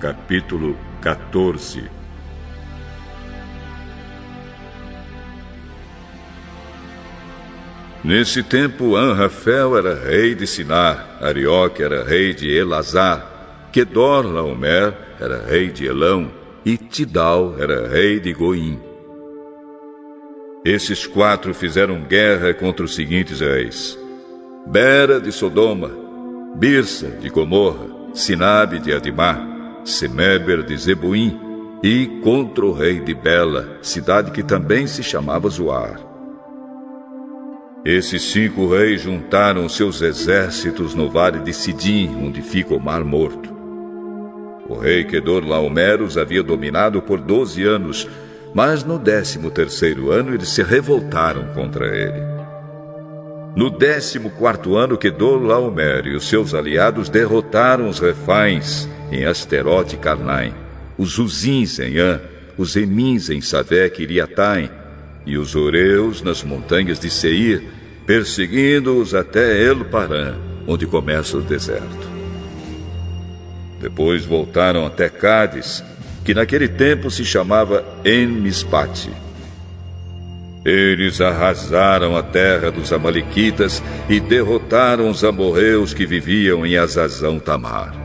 Capítulo 14. Nesse tempo, Anrafel era rei de Sinar, Arioque era rei de Elazar, Quedorlaomer era rei de Elão e Tidal era rei de Goim. Esses quatro fizeram guerra contra os seguintes reis: Bera de Sodoma, Birsa de Gomorra, Sinabe de Adimá, Semeber de Zeboim e contra o rei de Bela, cidade que também se chamava Zoar. Esses 5 reis juntaram seus exércitos no vale de Sidim, onde fica o Mar Morto. O rei Quedorlaomer os havia dominado por 12 anos, mas no 13º ano eles se revoltaram contra ele. No 14º ano, Quedorlaomer e os seus aliados derrotaram os Refains em Asterote e Carnaim, os Uzins em An, os Emins em Savé e Iriataim, e os Oreus nas montanhas de Seir, perseguindo-os até El-Parã, onde começa o deserto. Depois voltaram até Cádiz, que naquele tempo se chamava En-Mispate. Eles arrasaram a terra dos amalequitas e derrotaram os amorreus que viviam em Azazão-Tamar.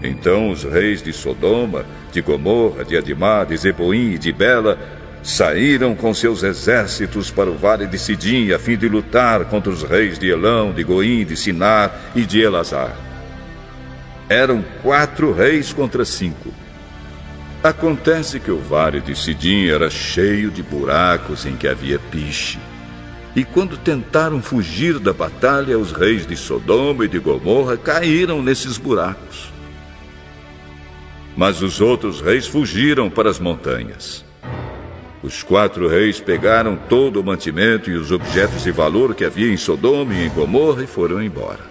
Então os reis de Sodoma, de Gomorra, de Adimá, de Zeboim e de Bela saíram com seus exércitos para o vale de Sidim a fim de lutar contra os reis de Elão, de Goim, de Sinar e de Elazar. Eram 4 reis contra 5. Acontece que o vale de Sidim era cheio de buracos em que havia piche. E quando tentaram fugir da batalha, os reis de Sodoma e de Gomorra caíram nesses buracos. Mas os outros reis fugiram para as montanhas. Os 4 reis pegaram todo o mantimento e os objetos de valor que havia em Sodoma e em Gomorra e foram embora.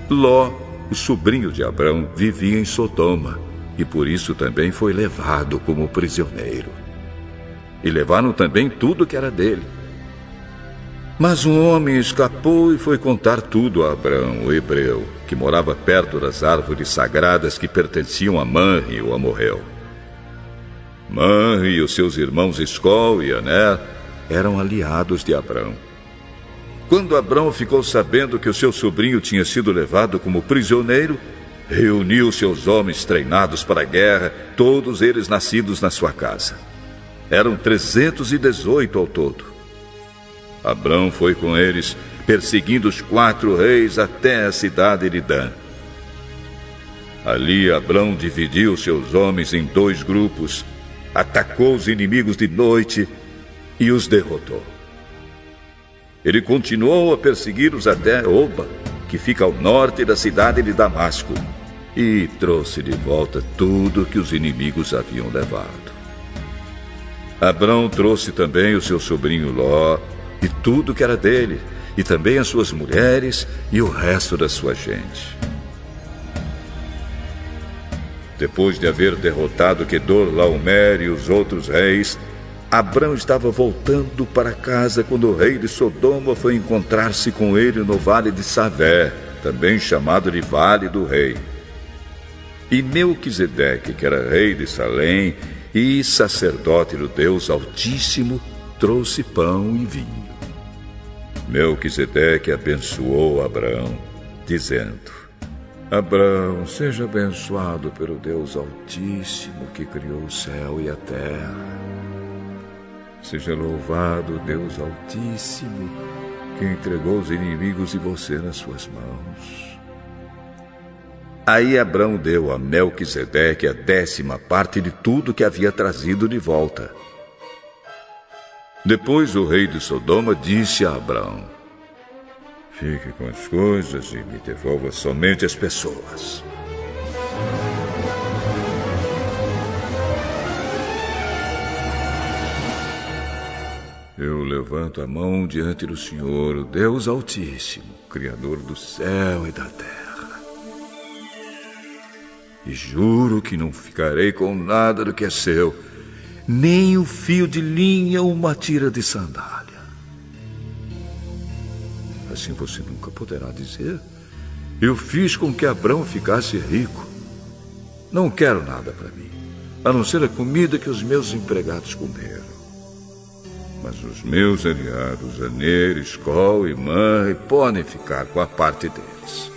Ló, o sobrinho de Abrão, vivia em Sodoma e por isso também foi levado como prisioneiro. E levaram também tudo que era dele. Mas um homem escapou e foi contar tudo a Abrão, o hebreu, que morava perto das árvores sagradas que pertenciam a Manre, o amorreu. Manre e os seus irmãos Escol e Aner eram aliados de Abrão. Quando Abrão ficou sabendo que o seu sobrinho tinha sido levado como prisioneiro, reuniu seus homens treinados para a guerra, todos eles nascidos na sua casa. Eram 318 ao todo. Abrão foi com eles, perseguindo os 4 reis até a cidade de Dan. Ali Abrão dividiu seus homens em 2 grupos, atacou os inimigos de noite e os derrotou. Ele continuou a persegui-los até Oba, que fica ao norte da cidade de Damasco, e trouxe de volta tudo que os inimigos haviam levado. Abrão trouxe também o seu sobrinho Ló, e tudo que era dele, e também as suas mulheres e o resto da sua gente. Depois de haver derrotado Quedorlaomer e os outros reis, Abrão estava voltando para casa quando o rei de Sodoma foi encontrar-se com ele no vale de Savé, também chamado de Vale do Rei. E Melquisedeque, que era rei de Salém e sacerdote do Deus Altíssimo, trouxe pão e vinho. Melquisedeque abençoou Abrão, dizendo: Abrão, seja abençoado pelo Deus Altíssimo que criou o céu e a terra. Seja louvado o Deus Altíssimo que entregou os inimigos de você nas suas mãos. Aí Abrão deu a Melquisedeque a 10ª parte de tudo que havia trazido de volta. Depois o rei de Sodoma disse a Abrão: Fique com as coisas e me devolva somente as pessoas. Eu levanto a mão diante do Senhor, o Deus Altíssimo, Criador do céu e da terra. E juro que não ficarei com nada do que é seu, nem um fio de linha ou uma tira de sandália. assim você nunca poderá dizer. Eu fiz com que Abrão ficasse rico. Não quero nada para mim, a não ser a comida que os meus empregados comeram. Mas os meus aliados, Aner, Escol e Manre, podem ficar com a parte deles.